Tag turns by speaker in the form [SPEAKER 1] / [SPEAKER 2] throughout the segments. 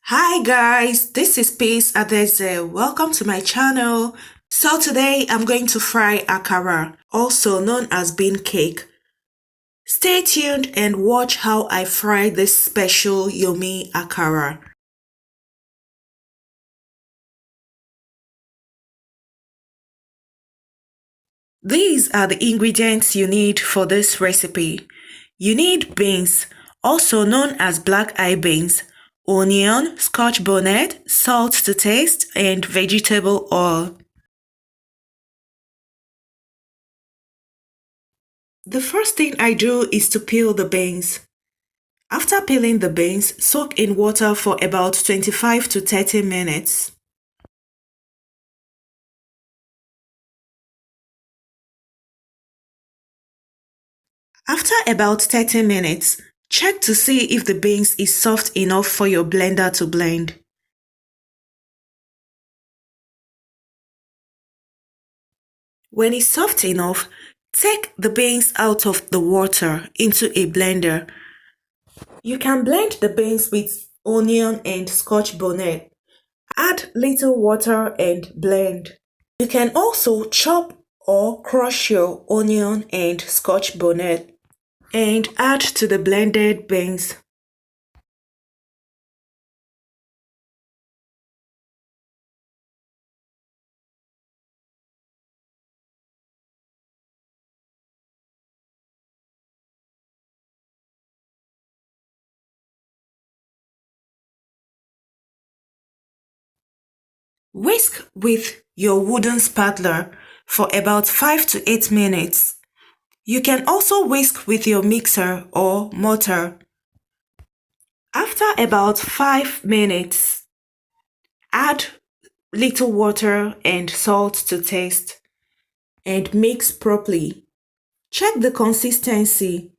[SPEAKER 1] Hi guys, this is Peace Adeze. Welcome to my channel. So today I'm going to fry akara, also known as bean cake. Stay tuned and watch how I fry this special yummy akara. These are the ingredients you need for this recipe. You need beans, also known as black eye beans, onion, scotch bonnet, salt to taste, and vegetable oil. The first thing I do is to peel the beans. After peeling the beans, soak in water for about 25 to 30 minutes. After about 30 minutes, check to see if the beans is soft enough for your blender to blend. When it's soft enough, take the beans out of the water into a blender. You can blend the beans with onion and scotch bonnet. Add little water and blend. You can also chop or crush your onion and scotch bonnet and add to the blended beans. Whisk with your wooden spatula for about 5 to 8 minutes. You can also whisk with your mixer or mortar. After about 5 minutes, add little water and salt to taste and mix properly. Check the consistency.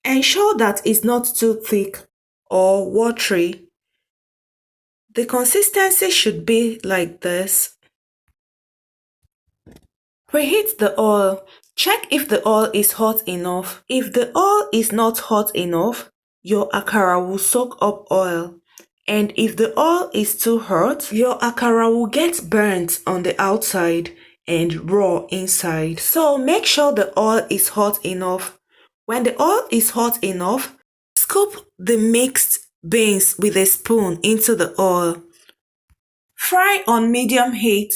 [SPEAKER 1] Ensure that it's not too thick or watery. The consistency should be like this. Preheat the oil. Check if the oil is hot enough. If the oil is not hot enough, your akara will soak up oil. And if the oil is too hot, your akara will get burnt on the outside and raw inside. So make sure the oil is hot enough. When the oil is hot enough, scoop the mixed beans with a spoon into the oil. Fry on medium heat.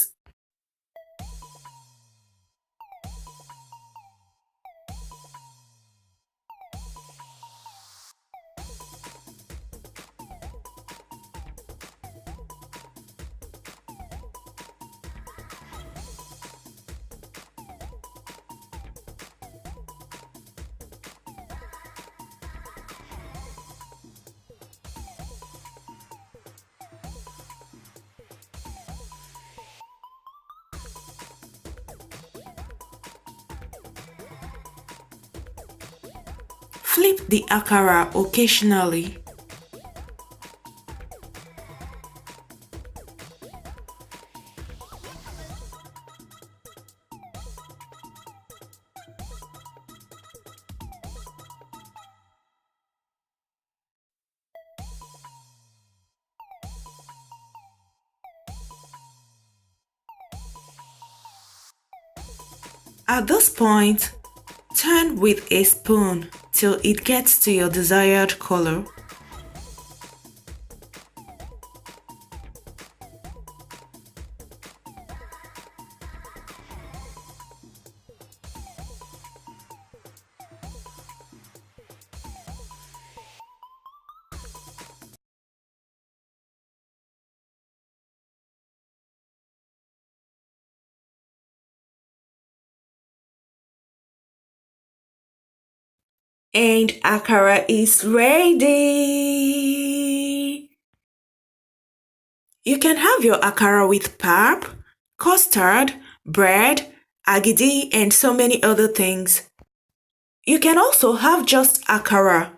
[SPEAKER 1] Flip the akara occasionally. At this point, turn with a spoon till it gets to your desired color. And akara is ready. You can have your akara with pap, custard, bread, agidi, and so many other things. You can also have just akara.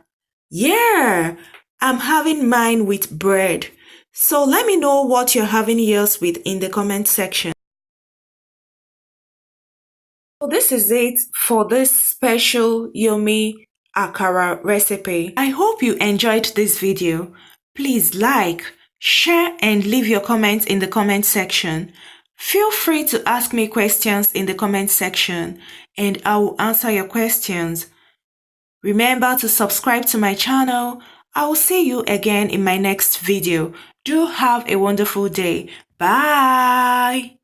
[SPEAKER 1] Yeah, I'm having mine with bread. So let me know what you're having yours with in the comment section. So this is it for this special yummy akara recipe. I hope you enjoyed this video. Please like, share and leave your comments in the comment section. Feel free to ask me questions in the comment section and I will answer your questions. Remember to subscribe to my channel. I will see you again in my next video. Do have a wonderful day. Bye.